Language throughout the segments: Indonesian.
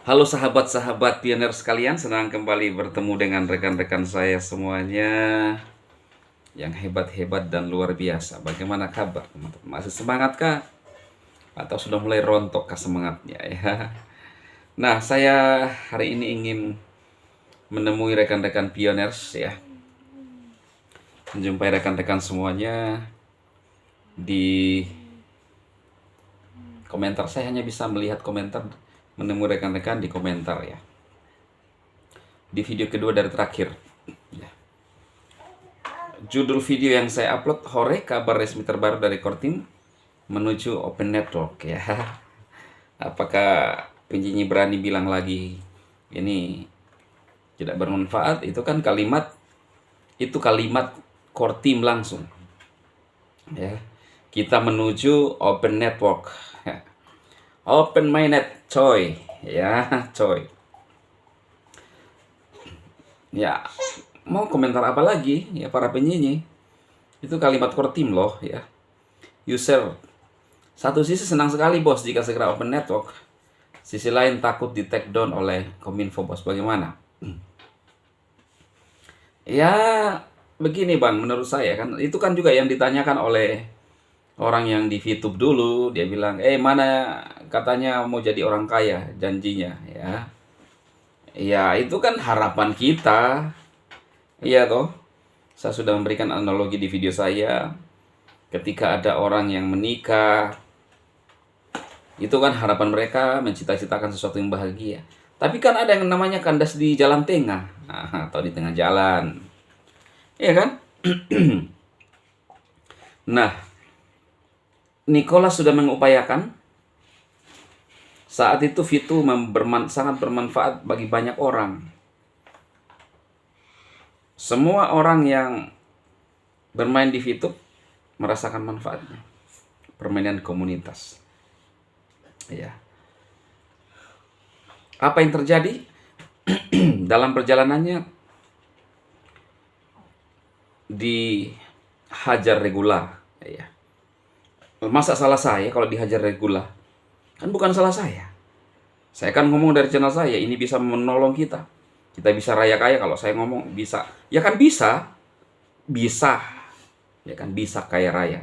Halo sahabat-sahabat pioner sekalian, senang kembali bertemu dengan rekan-rekan saya semuanya yang hebat-hebat dan luar biasa. Bagaimana kabar teman-teman? Masih semangatkah? Atau sudah mulai rontokkah semangatnya ya? Nah, saya hari ini ingin menemui rekan-rekan pioners ya. Menjumpai rekan-rekan semuanya di komentar. Saya hanya bisa melihat komentar, menemui rekan-rekan di komentar ya. Di video kedua dari terakhir. Ya. Judul video yang saya upload, Hore, kabar resmi terbaru dari Kortim menuju Open Network ya. Apakah penyanyi berani bilang lagi ini tidak bermanfaat? Itu kan kalimat Kortim langsung. Ya. Kita menuju Open Network. Ya. Open Mainnet, coy. Ya, coy. Ya, mau komentar apa lagi ya para penyanyi? Itu kalimat Kortim loh ya. User satu sisi senang sekali bos jika segera Open Network, sisi lain takut di take down oleh Kominfo bos. Bagaimana? Ya begini bang, menurut saya kan itu kan juga yang ditanyakan oleh orang yang di YouTube dulu. Dia bilang, mana katanya mau jadi orang kaya janjinya ya. Ya itu kan harapan kita. Iya toh. Saya sudah memberikan analogi di video saya. Ketika ada orang yang menikah, itu kan harapan mereka mencita-citakan sesuatu yang bahagia. Tapi kan ada yang namanya kandas di jalan tengah, atau di tengah jalan. Iya kan? Nah, Nicholas sudah mengupayakan. Saat itu Vitu sangat bermanfaat bagi banyak orang. Semua orang yang bermain di Vitu merasakan manfaatnya. Permainan komunitas. Ya. Apa yang terjadi dalam perjalanannya? Dihajar regular ya. Masa salah saya kalau dihajar regular? Kan bukan salah saya. Saya kan ngomong dari channel saya, ini bisa menolong kita. Kita bisa raya kaya kalau saya ngomong bisa. Ya kan bisa. Bisa. Ya kan bisa kaya raya.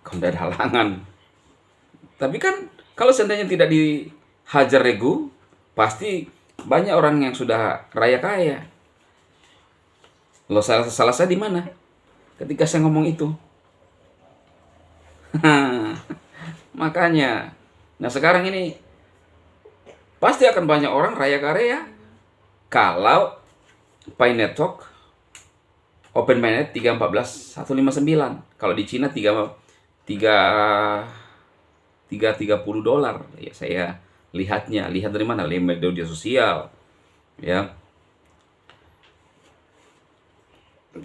Kalau ada halangan. Tapi kan kalau seandainya tidak dihajar regu, pasti banyak orang yang sudah raya kaya. Loh, salah saya di mana? Ketika saya ngomong itu. Makanya. Nah sekarang ini pasti akan banyak orang raya kaya kalau Pi Network Open Mainnet 314.159. Kalau di Cina 330 dolar. Ya saya lihat dari mana? Lihat media sosial. Ya.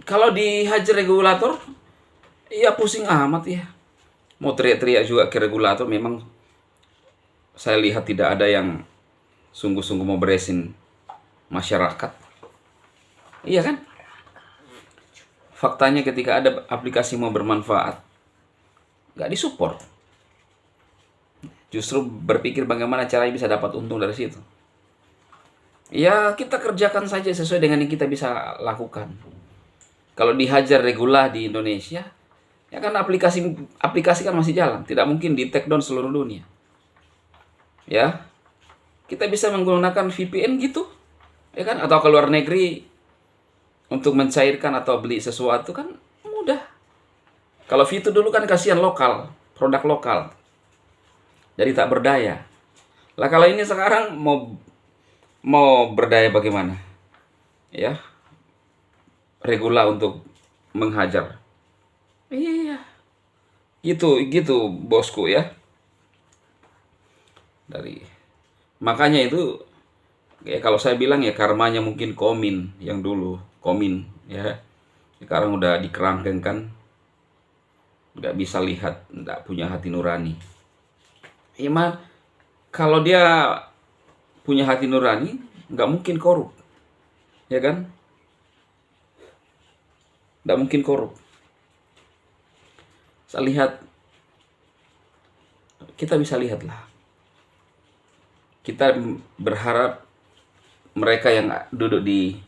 Kalau dihajar regulator, ya pusing amat ya. Mau teriak-teriak juga ke regulator, memang saya lihat tidak ada yang sungguh-sungguh mau beresin masyarakat. Iya kan? Faktanya ketika ada aplikasi mau bermanfaat, nggak disupport. Justru berpikir bagaimana caranya bisa dapat untung dari situ. Ya kita kerjakan saja sesuai dengan yang kita bisa lakukan. Kalau dihajar regulah di Indonesia, ya kan aplikasi kan masih jalan, tidak mungkin di take down seluruh dunia. Ya, kita bisa menggunakan VPN gitu, ya kan? Atau ke luar negeri untuk mencairkan atau beli sesuatu kan mudah. Kalau Vitu dulu kan kasihan lokal, produk lokal, jadi tak berdaya. Lah kalau ini sekarang mau berdaya bagaimana? Ya, regula untuk menghajar. Iya. Gitu bosku ya. Makanya itu ya kalau saya bilang ya karmanya mungkin Komin yang dulu, Komin ya. Sekarang udah dikerangkeng kan. Nggak bisa lihat, nggak punya hati nurani. Iman kalau dia punya hati nurani, nggak mungkin korup. Ya kan? Nggak mungkin korup. Saya lihat, kita bisa lihat lah. kita berharap mereka yang duduk di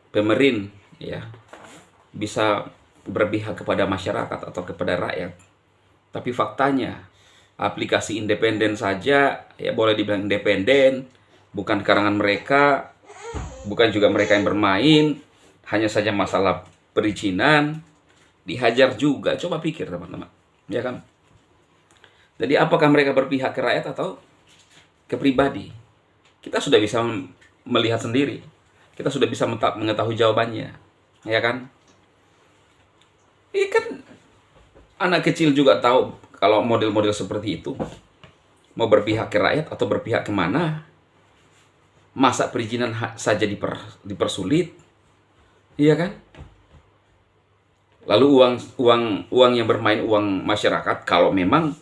pemerintah ya bisa berpihak kepada masyarakat atau kepada rakyat. Tapi faktanya aplikasi independen saja ya boleh dibilang independen, bukan karangan mereka, bukan juga mereka yang bermain, hanya saja masalah perizinan dihajar juga. Coba pikir teman-teman, ya kan? Jadi apakah mereka berpihak ke rakyat atau ke pribadi? Kita sudah bisa melihat sendiri. Kita sudah bisa mengetahui jawabannya, ya kan? Ini kan anak kecil juga tahu kalau model-model seperti itu. Mau berpihak ke rakyat atau berpihak kemana? Masa perizinan saja dipersulit? Iya kan? Lalu uang yang bermain uang masyarakat, kalau memang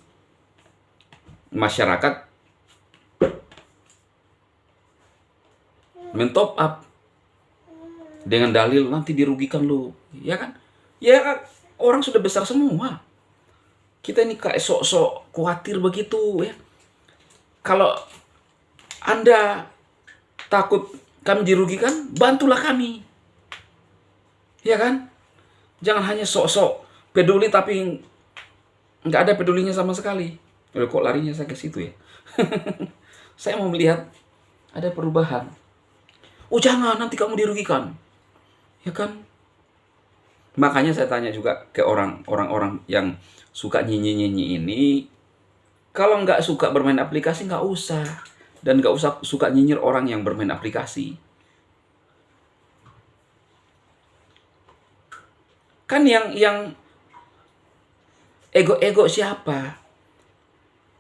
masyarakat mentop up dengan dalil nanti dirugikan lu, ya kan? Ya kan? Orang sudah besar semua. Kita ini kayak sok-sok khawatir begitu ya. Kalau Anda takut kami dirugikan, bantulah kami. Ya kan? Jangan hanya sok-sok peduli tapi nggak ada pedulinya sama sekali. Kok larinya saya ke situ ya? Saya mau melihat ada perubahan. Oh jangan, nanti kamu dirugikan. Ya kan? Makanya saya tanya juga ke orang-orang yang suka nyanyi-nyanyi ini, kalau nggak suka bermain aplikasi nggak usah, dan nggak usah suka nyinyir orang yang bermain aplikasi. Kan yang ego-ego siapa?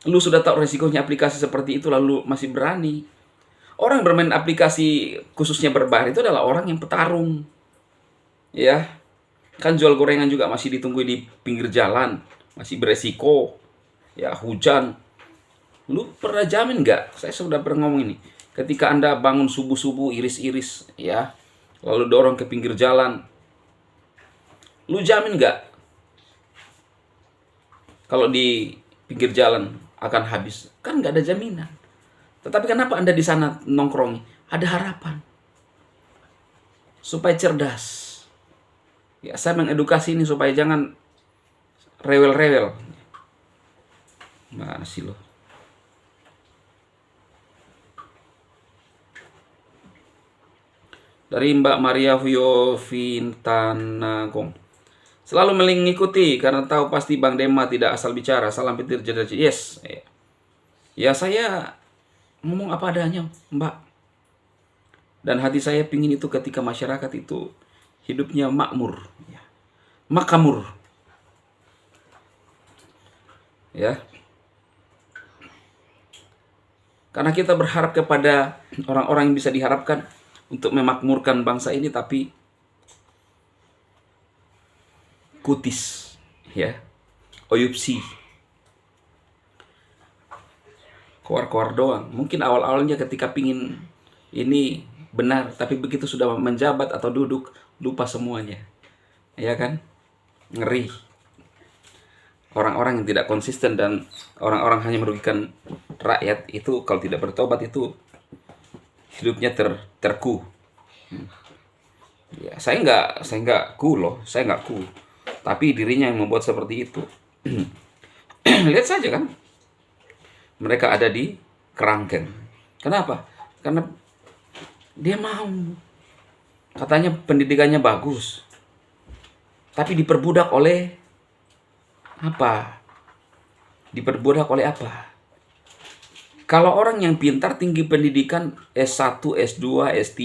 Lu sudah tahu resikonya aplikasi seperti itu lalu masih berani. Orang bermain aplikasi khususnya berbayar itu adalah orang yang petarung. Ya. Kan jual gorengan juga masih ditunggu di pinggir jalan, masih beresiko. Ya, hujan. Lu pernah jamin nggak? Saya sudah pernah ngomong ini. Ketika Anda bangun subuh-subuh iris-iris ya, lalu dorong ke pinggir jalan, lu jamin nggak kalau di pinggir jalan akan habis? Kan nggak ada jaminan. Tetapi kenapa Anda di sana nongkrong? Ada harapan supaya cerdas. Ya, saya mengedukasi ini supaya jangan rewel-rewel. Mana sih lo? Dari Mbak Maria Huyo Vintanagong. Selalu mengikuti karena tahu pasti Bang Dema tidak asal bicara. Salam petir jeda. Yes. Ya saya ngomong apa adanya, Mbak. Dan hati saya pingin itu ketika masyarakat itu hidupnya makmur, ya. Makamur, ya. Karena kita berharap kepada orang-orang yang bisa diharapkan untuk memakmurkan bangsa ini, tapi kutis, ya, oyupsi, keluar-keluar doang. Mungkin awal-awalnya ketika pingin ini benar, tapi begitu sudah menjabat atau duduk, lupa semuanya. Ya kan? Ngeri. Orang-orang yang tidak konsisten dan orang-orang hanya merugikan rakyat itu kalau tidak bertobat itu hidupnya terku. Ya, saya nggak cool loh, saya nggak cool. Tapi dirinya yang membuat seperti itu. Lihat saja kan. Mereka ada di kerangkeng. Kenapa? Karena dia mau. Katanya pendidikannya bagus. Tapi diperbudak oleh apa? Diperbudak oleh apa? Kalau orang yang pintar tinggi pendidikan S1, S2, S3,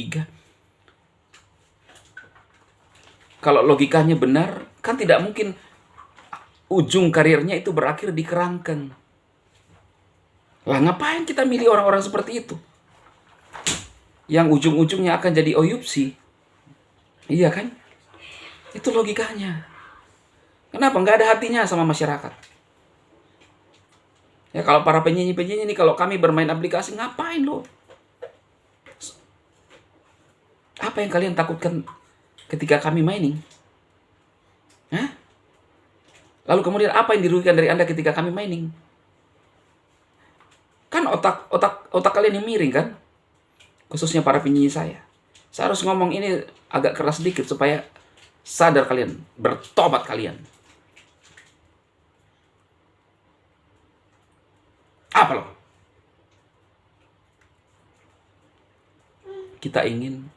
kalau logikanya benar, kan tidak mungkin ujung karirnya itu berakhir di kerangkeng. Lah ngapain kita milih orang-orang seperti itu? Yang ujung-ujungnya akan jadi oyupsi. Iya kan? Itu logikanya. Kenapa? Nggak ada hatinya sama masyarakat. Ya kalau para penyanyi-penyanyi ini, kalau kami bermain aplikasi, ngapain lo? Apa yang kalian takutkan ketika kami mining? Hah? Lalu kemudian apa yang dirugikan dari Anda ketika kami mining? Kan otak kalian yang miring kan? Khususnya para penyanyi saya. Saya harus ngomong ini agak keras sedikit supaya sadar kalian, bertobat kalian. Apa loh? Kita ingin,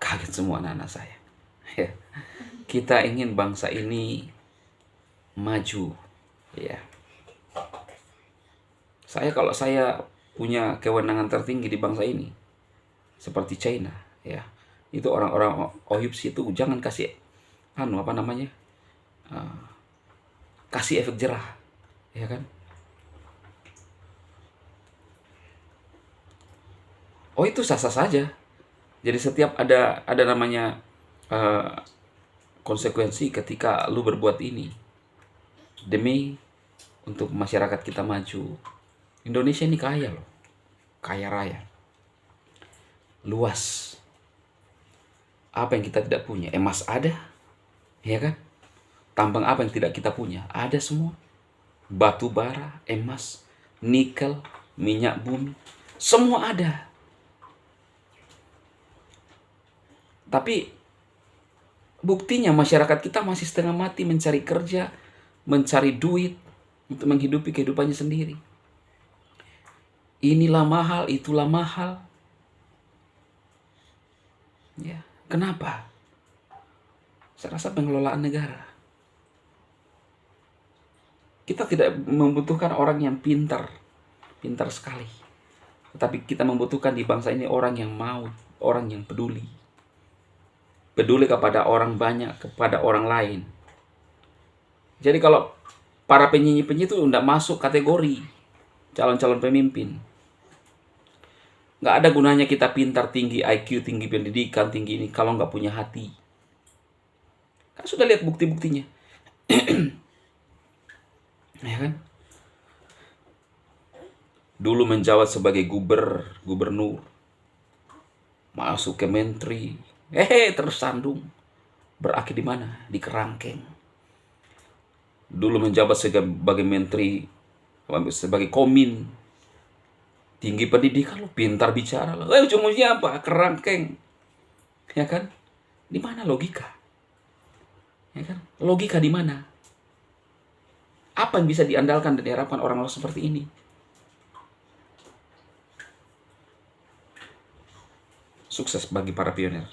kaget semua anak-anak saya. Ya. Kita ingin bangsa ini maju. Ya. Kalau saya punya kewenangan tertinggi di bangsa ini, seperti China, ya, itu orang-orang OHIPS itu jangan kasih kasih efek jerah, ya kan? Oh, itu sah-sah saja. Jadi setiap ada namanya konsekuensi ketika lu berbuat ini demi untuk masyarakat kita maju. Indonesia ini kaya loh, kaya raya, luas. Apa yang kita tidak punya? Emas ada, ya kan? Tambang apa yang tidak kita punya? Ada semua. Batu bara, emas, nikel, minyak bumi, semua ada. Tapi buktinya masyarakat kita masih setengah mati mencari kerja, mencari duit untuk menghidupi kehidupannya sendiri. Inilah mahal, itulah mahal. Ya, kenapa? Saya rasa pengelolaan negara. Kita tidak membutuhkan orang yang pintar sekali. Tetapi kita membutuhkan di bangsa ini orang yang mau, orang yang peduli. Peduli kepada orang banyak, kepada orang lain. Jadi kalau para penyanyi-penyanyi itu tidak masuk kategori calon-calon pemimpin. Nggak ada gunanya kita pintar, tinggi IQ, tinggi pendidikan, tinggi ini, kalau nggak punya hati. Kan sudah lihat bukti-buktinya. Ya kan? Dulu menjabat sebagai gubernur, masuk ke menteri, tersandung. Berakhir di mana? Di kerangkeng. Dulu menjabat sebagai menteri, sebagai komin, tinggi pendidikan lo, pintar bicara lo, ujung-ujungnya apa? Kerangkeng. Ya kan? Di mana logika? Ya kan? Logika di mana? Apa yang bisa diandalkan dan diharapkan orang-orang seperti ini? Sukses bagi para pionir.